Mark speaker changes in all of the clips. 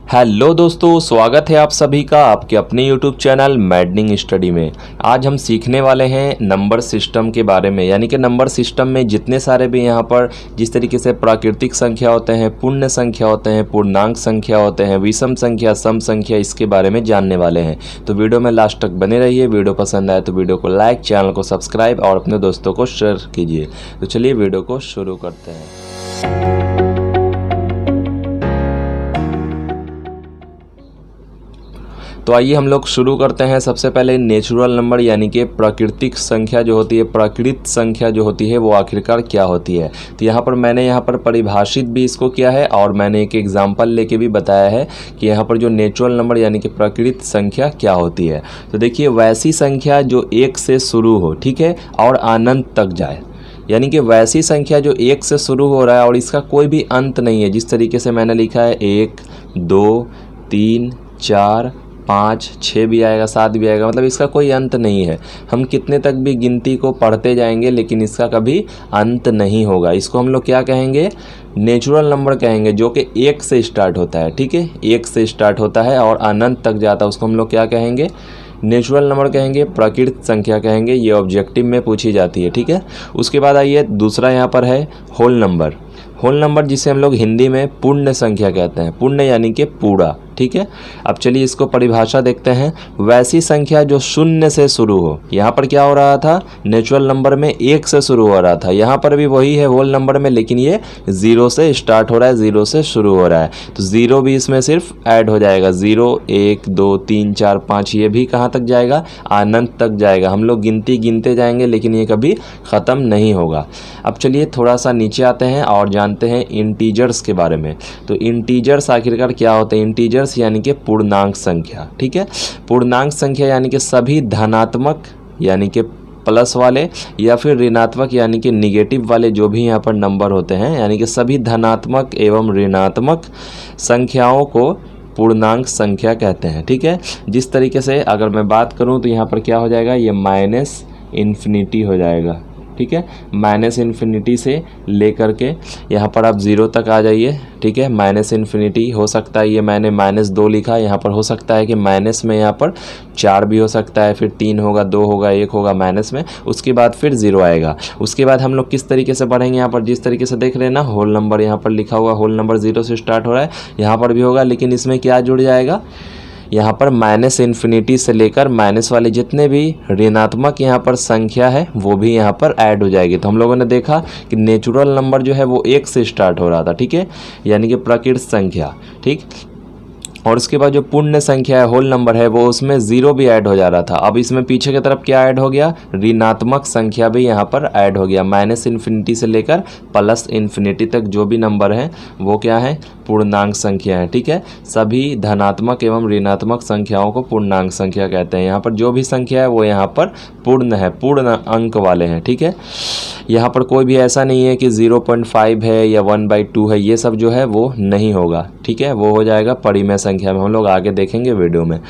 Speaker 1: Hello दोस्तों, स्वागत है आप सभी का आपके अपने YouTube चैनल मैडनिंग स्टडी में। आज हम सीखने वाले हैं नंबर सिस्टम के बारे में। यानी कि नंबर सिस्टम में जितने सारे भी यहाँ पर जिस तरीके से प्राकृतिक संख्या होते हैं, पूर्ण संख्या होते हैं, पूर्णांक संख्या होते हैं, विषम संख्या, सम संख्या, इसके बारे में जानने वाले हैं। तो वीडियो में लास्ट तक बने रहिए। वीडियो पसंद आए तो वीडियो को लाइक, चैनल को सब्सक्राइब और अपने दोस्तों को शेयर कीजिए। तो चलिए वीडियो को शुरू करते हैं। तो आइए हम लोग शुरू करते हैं। सबसे पहले नेचुरल नंबर यानी कि प्राकृतिक संख्या जो होती है, प्राकृत संख्या जो होती है वो आखिरकार क्या होती है। तो यहाँ पर मैंने परिभाषित भी इसको किया है और मैंने एक एग्जाम्पल लेके भी बताया है कि यहाँ पर जो नेचुरल नंबर यानी कि प्राकृत संख्या क्या होती है। तो देखिए, वैसी संख्या जो एक से शुरू हो, ठीक है, और अनंत तक जाए। यानी कि वैसी संख्या जो एक से शुरू हो रहा है और इसका कोई भी अंत नहीं है। जिस तरीके से मैंने लिखा है 1, 2, 3, 4, 5, 6 भी आएगा, 7 भी आएगा, मतलब इसका कोई अंत नहीं है। हम कितने तक भी गिनती को पढ़ते जाएंगे लेकिन इसका कभी अंत नहीं होगा। इसको हम लोग क्या कहेंगे? नेचुरल नंबर कहेंगे, जो कि 1 से स्टार्ट होता है, ठीक है, 1 से स्टार्ट होता है और अनंत तक जाता है। उसको हम लोग क्या कहेंगे? नेचुरल नंबर कहेंगे, प्राकृत संख्या कहेंगे। ये ऑब्जेक्टिव में पूछी जाती है, ठीक है। उसके बाद आइए, दूसरा यहाँ पर है होल नंबर। होल नंबर जिसे हम लोग हिंदी में पूर्ण संख्या कहते हैं। पूर्ण यानी कि पूरा, ठीक है। अब चलिए इसको परिभाषा देखते हैं। वैसी संख्या जो शून्य से शुरू हो। यहाँ पर क्या हो रहा था? नेचुरल नंबर में 1 से शुरू हो रहा था, यहाँ पर भी वही है होल नंबर में, लेकिन ये 0 से स्टार्ट हो रहा है, 0 से शुरू हो रहा है। तो 0 भी इसमें सिर्फ ऐड हो जाएगा। 0, 1, 2, 3, 4, 5, ये भी कहाँ तक जाएगा? अनंत तक जाएगा। हम लोग गिनती गिनते जाएंगे लेकिन ये कभी ख़त्म नहीं होगा। अब चलिए थोड़ा सा नीचे आते हैं और जानते हैं इंटीजर्स के बारे में। तो इंटीजर्स आखिरकार क्या होते हैं? इंटीजर्स यानी कि पूर्णांक संख्या, ठीक है। पूर्णांक संख्या यानी कि सभी धनात्मक यानी कि प्लस वाले या फिर ऋणात्मक यानी कि निगेटिव वाले जो भी यहाँ पर नंबर होते हैं, यानी कि सभी धनात्मक एवं ऋणात्मक संख्याओं को पूर्णांक संख्या कहते हैं, ठीक है। जिस तरीके से अगर मैं बात करूँ तो यहाँ पर क्या हो जाएगा? ये माइनस इन्फिनिटी हो जाएगा, ठीक है। माइनस इन्फिनिटी से लेकर के यहाँ पर आप 0 तक आ जाइए, ठीक है। माइनस इन्फिनिटी हो सकता है, ये मैंने -2 लिखा, यहाँ पर हो सकता है कि माइनस में यहाँ पर 4 भी हो सकता है, फिर 3 होगा, 2 होगा, 1 होगा माइनस में, उसके बाद फिर 0 आएगा। उसके बाद हम लोग किस तरीके से बढ़ेंगे? यहाँ पर जिस तरीके से देख रहे हैं ना, होल नंबर यहाँ पर लिखा हुआ, होल नंबर 0 से स्टार्ट हो रहा है, यहाँ पर भी होगा, लेकिन इसमें क्या जुड़ जाएगा? यहाँ पर माइनस इन्फिनिटी से लेकर माइनस वाले जितने भी ऋणात्मक यहाँ पर संख्या है वो भी यहाँ पर ऐड हो जाएगी। तो हम लोगों ने देखा कि नेचुरल नंबर जो है वो 1 से स्टार्ट हो रहा था, ठीक है, यानी कि प्राकृत संख्या, ठीक। और उसके बाद जो पूर्ण संख्या है, होल नंबर है, वो उसमें 0 भी ऐड हो जा रहा था। अब इसमें पीछे की तरफ क्या ऐड हो गया? ऋणात्मक संख्या भी यहाँ पर ऐड हो गया। माइनस इन्फिनिटी से लेकर प्लस इन्फिनिटी तक जो भी नंबर है वो क्या है? पूर्णांक संख्या है, ठीक है। सभी धनात्मक एवं ऋणात्मक संख्याओं को पूर्णांक संख्या कहते हैं। यहाँ पर जो भी संख्या है वो यहाँ पर पूर्ण है, पूर्ण अंक वाले हैं, ठीक है। यहाँ पर कोई भी ऐसा नहीं है कि 0.5 है या 1/2 है, ये सब जो है वो नहीं होगा, ठीक है। वो हो जाएगा परिमेय संख्या में, हम लोग आगे देखेंगे वीडियो में,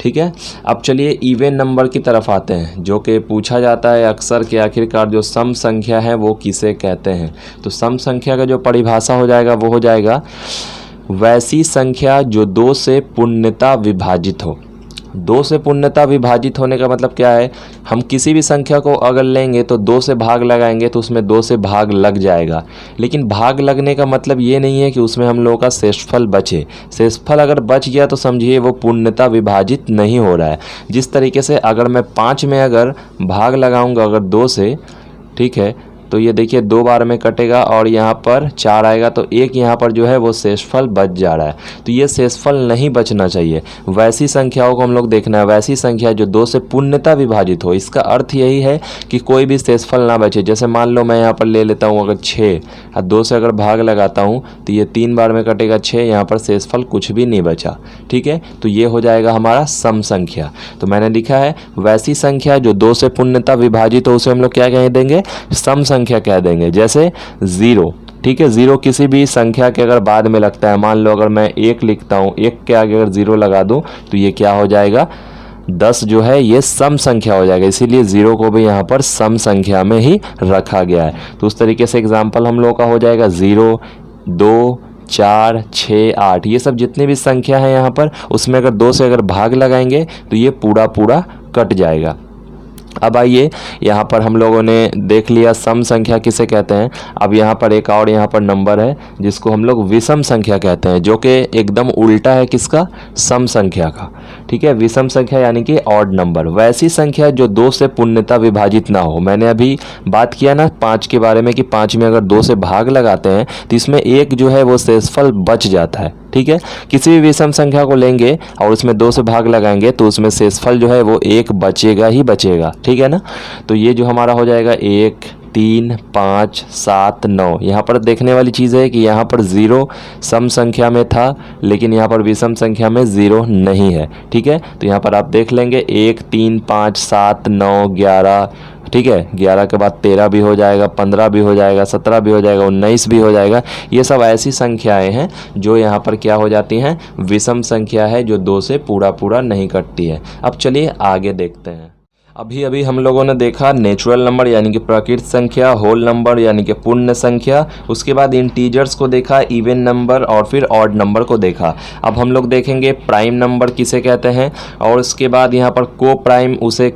Speaker 1: ठीक है। अब चलिए इवन नंबर की तरफ आते हैं, जो कि पूछा जाता है अक्सर कि आखिरकार जो सम संख्या है वो किसे कहते हैं। तो सम संख्या का जो परिभाषा हो जाएगा वो हो जाएगा वैसी संख्या जो 2 से पूर्णतः विभाजित हो। 2 से पूर्णतः विभाजित होने का मतलब क्या है? हम किसी भी संख्या को अगर लेंगे तो 2 से भाग लगाएंगे तो उसमें 2 से भाग लग जाएगा, लेकिन भाग लगने का मतलब ये नहीं है कि उसमें हम लोगों का शेषफल बचे। शेषफल अगर बच गया तो समझिए वो पूर्णतः विभाजित नहीं हो रहा है। जिस तरीके से अगर मैं 5 में अगर भाग लगाऊंगा अगर 2 से, ठीक है, तो ये देखिए 2 बार में कटेगा और यहाँ पर 4 आएगा, तो 1 यहाँ पर जो है वो शेषफल बच जा रहा है। तो ये शेषफल नहीं बचना चाहिए। वैसी संख्याओं को हम लोग देखना है, वैसी संख्या जो 2 से पूर्णतः विभाजित हो। इसका अर्थ यही है कि कोई भी शेषफल ना बचे। जैसे मान लो मैं यहाँ पर ले लेता हूँ अगर 6 और 2 से अगर भाग लगाता हूँ तो ये 3 बार में कटेगा 6, यहाँ पर शेषफल कुछ भी नहीं बचा, ठीक है। तो ये हो जाएगा हमारा सम संख्या। तो मैंने लिखा है वैसी संख्या जो 2 से पूर्णतः विभाजित हो उसे हम लोग क्या कह देंगे? सम संख्या कह देंगे। जैसे 0, ठीक है, 0 किसी भी संख्या के अगर बाद में लगता है, मान लो अगर मैं 1 लिखता हूँ, 1 के आगे अगर 0 लगा दूँ तो ये क्या हो जाएगा? 10 जो है ये सम संख्या हो जाएगा, इसीलिए 0 को भी यहाँ पर सम संख्या में ही रखा गया है। तो उस तरीके से एग्जाम्पल हम लोग का हो जाएगा 0, 2, 4, 6, 8 ये सब जितनी भी संख्या है यहाँ पर, उसमें अगर 2 से अगर भाग लगाएंगे तो ये पूरा पूरा कट जाएगा। अब आइए यहाँ पर हम लोगों ने देख लिया सम संख्या किसे कहते हैं। अब यहाँ पर एक और यहाँ पर नंबर है जिसको हम लोग विषम संख्या कहते हैं, जो कि एकदम उल्टा है किसका, सम संख्या का। ठीक है, विषम संख्या यानी कि ऑड नंबर, वैसी संख्या जो 2 से पूर्णतः विभाजित ना हो। मैंने अभी बात किया ना 5 के बारे में कि 5 में अगर 2 से भाग लगाते हैं तो इसमें एक जो है वो शेषफल बच जाता है। ठीक है, किसी भी विषम संख्या को लेंगे और उसमें 2 से भाग लगाएंगे तो उसमें शेषफल जो है वो एक बचेगा ही बचेगा। ठीक है ना, तो ये जो हमारा हो जाएगा 1, 3, 5, 7, 9। यहाँ पर देखने वाली चीज़ है कि यहाँ पर 0 सम संख्या में था, लेकिन यहाँ पर विषम संख्या में 0 नहीं है। ठीक है, तो यहाँ पर आप देख लेंगे 1, 3, 5, 7, 9, 11। ठीक है, 11 के बाद 13 भी हो जाएगा, 15 भी हो जाएगा, 17 भी हो जाएगा, 19 भी हो जाएगा। ये सब ऐसी संख्याएं हैं जो यहाँ पर क्या हो जाती हैं, विषम संख्या है, जो 2 से पूरा पूरा नहीं कटती है। अब चलिए आगे देखते हैं। अभी हम लोगों ने देखा नेचुरल नंबर यानी कि प्राकृत संख्या, होल नंबर यानी कि पूर्ण संख्या, उसके बाद इंटीजर्स को देखा, इवन नंबर और फिर ऑड नंबर को देखा। अब हम लोग देखेंगे प्राइम नंबर किसे कहते हैं, और उसके बाद यहाँ पर को प्राइम उसे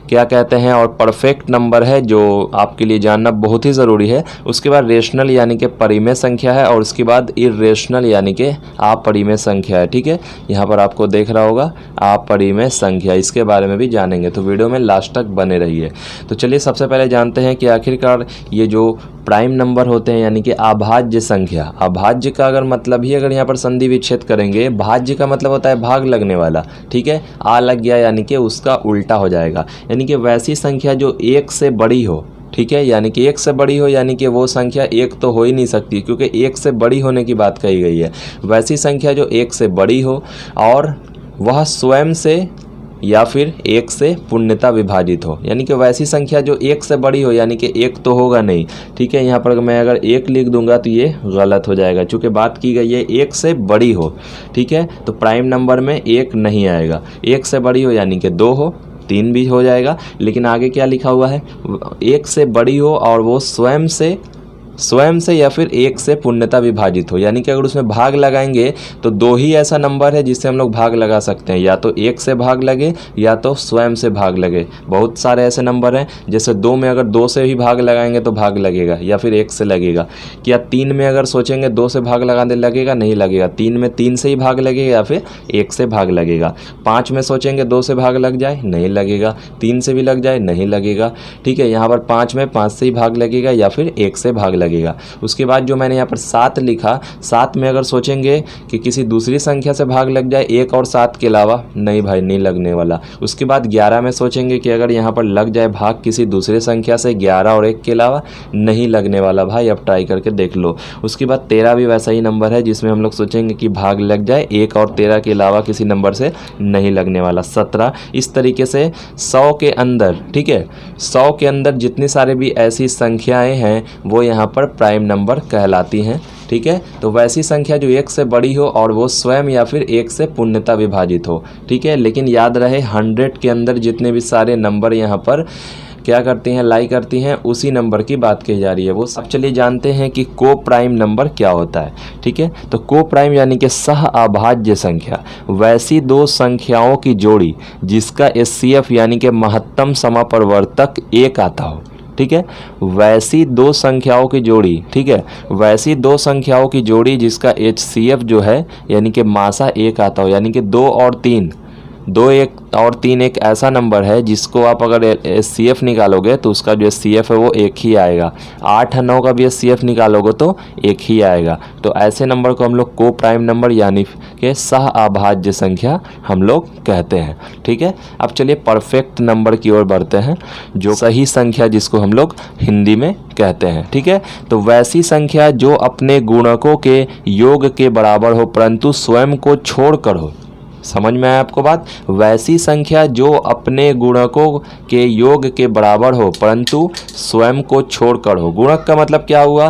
Speaker 1: क्या कहते हैं, और परफेक्ट नंबर है जो आपके लिए जानना बहुत ही ज़रूरी है। उसके बाद रेशनल यानी कि परिमेय संख्या है, और उसके बाद इर्रेशनल यानी कि अपरिमेय संख्या है। ठीक है, यहाँ पर आपको देख रहा होगा अपरिमेय संख्या, इसके बारे में भी जानेंगे, तो वीडियो में लास्ट तक बने रहिए। तो चलिए सबसे पहले जानते हैं कि आखिरकार ये जो प्राइम नंबर होते हैं यानी कि अभाज्य संख्या, अभाज्य का अगर मतलब ही अगर यहाँ पर संधि विच्छेद करेंगे, भाज्य का मतलब होता है भाग लगने वाला। ठीक है, आ लग गया यानी कि उसका उल्टा हो जाएगा, यानी कि वैसी संख्या जो 1 से बड़ी हो। ठीक है, यानी कि 1 से बड़ी हो, यानी कि वो संख्या 1 तो हो ही नहीं सकती, क्योंकि 1 से बड़ी होने की बात कही गई है। वैसी संख्या जो 1 से बड़ी हो और वह स्वयं से या फिर 1 से पूर्णतः विभाजित हो, यानी कि वैसी संख्या जो 1 से बड़ी हो, यानी कि 1 तो होगा नहीं। ठीक है, यहाँ पर मैं अगर 1 लिख दूंगा तो ये गलत हो जाएगा, चूँकि बात की गई है 1 से बड़ी हो। ठीक है, तो प्राइम नंबर में 1 नहीं आएगा। 1 से बड़ी हो यानी कि 2 हो, 3 भी हो जाएगा, लेकिन आगे क्या लिखा हुआ है, 1 से बड़ी हो और वो स्वयं से या फिर 1 से पूर्णतः विभाजित हो, यानी कि अगर उसमें भाग लगाएंगे तो 2 ही ऐसा नंबर है जिससे हम लोग भाग लगा सकते हैं, या तो 1 से भाग लगे या तो स्वयं से भाग लगे। बहुत सारे ऐसे नंबर हैं, जैसे 2 में अगर 2 से ही भाग लगाएंगे तो भाग लगेगा, या फिर 1 से लगेगा। क्या 3 में अगर सोचेंगे 2 से भाग लगाने लगेगा, नहीं लगेगा। 3 में 3 से ही भाग लगेगा या फिर 1 से भाग लगेगा। 5 में सोचेंगे 2 से भाग लग जाए, नहीं लगेगा। 3 से भी लग जाए, नहीं लगेगा। ठीक है, यहाँ पर 5 में 5 से ही भाग लगेगा या फिर 1 से भाग लगेगा। उसके बाद जो मैंने यहाँ पर 7 लिखा, 7 में अगर सोचेंगे कि किसी दूसरी संख्या से भाग लग जाए 1 और 7 के अलावा, नहीं भाई, नहीं लगने वाला। उसके बाद 11 में सोचेंगे कि अगर यहाँ पर लग जाए भाग किसी दूसरे संख्या से 11 और 1 के अलावा, नहीं लगने वाला भाई, अब ट्राई करके देख लो। उसके बाद 13 भी वैसा ही नंबर है जिसमें हम लोग सोचेंगे कि भाग लग जाए 1 और 13 के अलावा किसी नंबर से, नहीं लगने वाला। 17, इस तरीके से 100 के अंदर, ठीक है, 100 के अंदर जितनी सारे भी ऐसी संख्याएं हैं वो यहाँ पर प्राइम नंबर कहलाती हैं। ठीक है, तो वैसी संख्या जो 1 से बड़ी हो और वो स्वयं या फिर 1 से पूर्णतः विभाजित हो। ठीक है, लेकिन याद रहे 100 के अंदर जितने भी सारे नंबर यहाँ पर क्या करती हैं, लाई करती हैं, उसी नंबर की बात कही जा रही है वो सब। चलिए जानते हैं कि को प्राइम नंबर क्या होता है। ठीक है, तो को प्राइम यानी कि सह अभाज्य संख्या, वैसी 2 संख्याओं की जोड़ी जिसका HCF यानी कि महत्तम समापरिवर्तक 1 आता हो। ठीक है, वैसी 2 संख्याओं की जोड़ी, ठीक है, वैसी 2 संख्याओं की जोड़ी जिसका HCF जो है यानी कि मासा 1 आता हो, यानी कि 2 और 3, 2 1 और 3 एक ऐसा नंबर है जिसको आप अगर HCF निकालोगे तो उसका जो HCF है वो 1 ही आएगा। 8 9 का भी HCF निकालोगे तो 1 ही आएगा। तो ऐसे नंबर को हम लोग को प्राइम नंबर यानी कि सह अभाज्य संख्या हम लोग कहते हैं। ठीक है, अब चलिए परफेक्ट नंबर की ओर बढ़ते हैं, जो सही संख्या जिसको हम लोग हिंदी में कहते हैं। ठीक है, तो वैसी संख्या जो अपने गुणकों के योग के बराबर हो परंतु स्वयं को छोड़कर हो। समझ में आया आपको बात? वैसी संख्या जो अपने गुणकों के योग के बराबर हो परंतु स्वयं को छोड़कर हो। गुणक का मतलब क्या हुआ,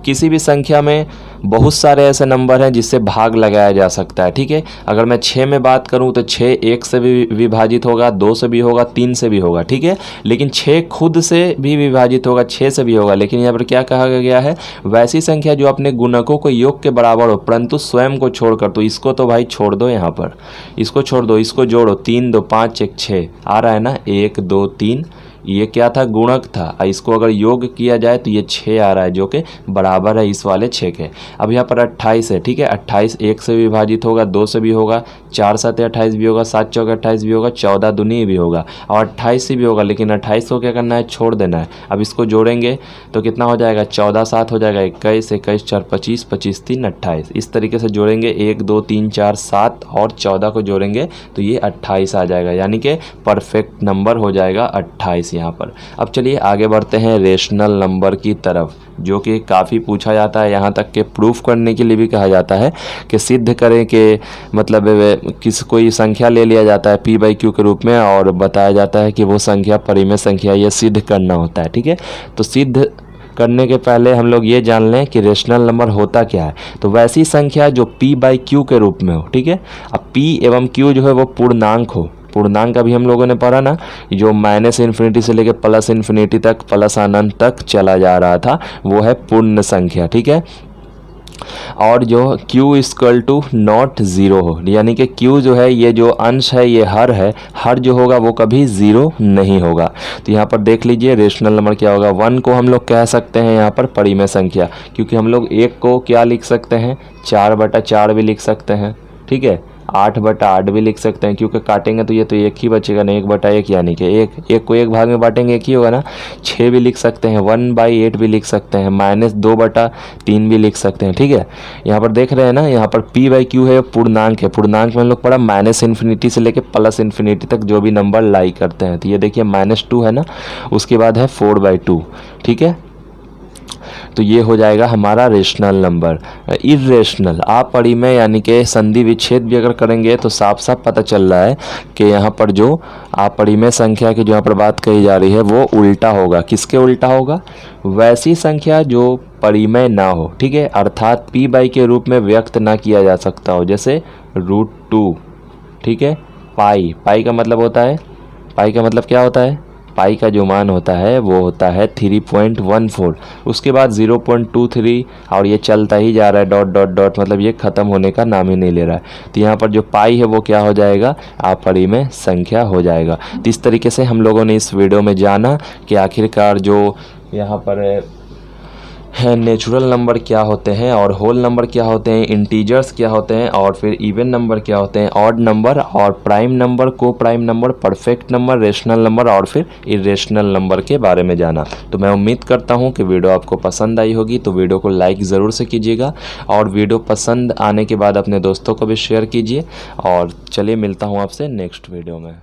Speaker 1: किसी भी संख्या में बहुत सारे ऐसे नंबर हैं जिससे भाग लगाया जा सकता है, ठीक है। अगर मैं 6 में बात करूं तो 6 1 से भी विभाजित होगा, 2 से भी होगा, 3 से भी होगा, ठीक है। लेकिन 6 खुद से भी विभाजित होगा, 6 से भी होगा। लेकिन यहाँ पर क्या कहा गया है, वैसी संख्या जो अपने गुणकों को योग के बराबर हो परंतु स्वयं को छोड़कर। तो इसको तो भाई छोड़ दो, यहाँ पर इसको छोड़ दो, इसको जोड़ो, 3 2 5 1 6 आ रहा है ना, 1 2 3, ये क्या था, गुणक था। इसको अगर योग किया जाए तो ये 6 आ रहा है, जो कि बराबर है इस वाले 6 के। अब यहाँ पर 28 है, ठीक है। 28 1 से विभाजित होगा, 2 से भी होगा, 4 7 28 भी होगा, 7 चौके 28 भी होगा, 14 दूनी भी होगा और 28 से भी होगा। लेकिन 28 को क्या करना है, छोड़ देना है। अब इसको जोड़ेंगे तो कितना हो जाएगा, 14 7 हो जाएगा, 21 21 4 25 25 3 28। इस तरीके से जोड़ेंगे, 1 2 3 4 7 और 14 को जोड़ेंगे तो ये 28 आ जाएगा, यानी कि परफेक्ट नंबर हो जाएगा 28 यहाँ पर। अब चलिए आगे बढ़ते हैं रेशनल नंबर की तरफ, जो कि काफ़ी पूछा जाता है, यहाँ तक के प्रूफ करने के लिए भी कहा जाता है कि सिद्ध करें कि मतलब कोई संख्या ले लिया जाता है p/q के रूप में और बताया जाता है कि वो संख्या परिमेय संख्या, ये सिद्ध करना होता है, ठीक है। तो सिद्ध करने के पहले हम लोग ये जान लें कि रेशनल नंबर होता क्या है। तो वैसी संख्या जो p/q के रूप में हो, ठीक है। अब p एवं q जो है वो पूर्णांक हो। पूर्णांक अभी हम लोगों ने पढ़ा ना, जो -∞ से लेकर +∞ तक, प्लस अनंत तक चला जा रहा था, वो है पूर्ण संख्या, ठीक है। और जो q = नॉट 0 हो, यानी कि q जो है, ये जो अंश है, ये हर है, हर जो होगा वो कभी 0 नहीं होगा। तो यहाँ पर देख लीजिए रेशनल नंबर क्या होगा। 1 को हम लोग कह सकते हैं यहाँ पर परिमेय संख्या, क्योंकि हम लोग 1 को क्या लिख सकते हैं, 4/4 भी लिख सकते हैं, ठीक है। 8/8 भी लिख सकते हैं, क्योंकि काटेंगे तो ये तो एक ही बचेगा ना, 1/1, यानी कि एक को एक भाग में बांटेंगे एक ही होगा ना। 6 भी लिख सकते हैं, 1/8 भी लिख सकते हैं, -2/3 भी लिख सकते हैं, ठीक है। यहाँ पर देख रहे हैं ना, यहाँ पर p/q है, पूर्णांक है। पूर्णांक में हम लोग पढ़ा -∞ से लेकर +∞ तक जो भी नंबर लाई करते हैं। तो ये देखिए -2 है ना, उसके बाद है 4/2, ठीक है। तो ये हो जाएगा हमारा रेशनल नंबर। इर्रेशनल, अपरिमेय यानी कि संधि विच्छेद भी अगर करेंगे तो साफ साफ पता चल रहा है कि यहाँ पर जो अपरिमेय संख्या की जो यहाँ पर बात कही जा रही है वो उल्टा होगा। किसके उल्टा होगा, वैसी संख्या जो परिमेय ना हो, ठीक है, अर्थात p/, के रूप में व्यक्त ना किया जा सकता हो, जैसे √2, ठीक है। पाई का मतलब होता है, पाई का मतलब क्या होता है, पाई का जो मान होता है वो होता है 3.14, उसके बाद 0.23 और ये चलता ही जा रहा है, डॉट डॉट डॉट, मतलब ये ख़त्म होने का नाम ही नहीं ले रहा है। तो यहाँ पर जो पाई है वो क्या हो जाएगा, अपरिमेय संख्या हो जाएगा। तो इस तरीके से हम लोगों ने इस वीडियो में जाना कि आखिरकार जो यहाँ पर है नेचुरल नंबर क्या होते हैं और होल नंबर क्या होते हैं, इंटीजर्स क्या होते हैं और फिर इवन नंबर क्या होते हैं, ऑड नंबर और प्राइम नंबर, को prime number, perfect number, rational number और फिर इरेशनल नंबर के बारे में जाना। तो मैं उम्मीद करता हूं कि वीडियो आपको पसंद आई होगी। तो वीडियो को लाइक ज़रूर से कीजिएगा और वीडियो पसंद आने के बाद अपने दोस्तों को भी शेयर कीजिए। और चलिए मिलता हूँ आपसे नेक्स्ट वीडियो में।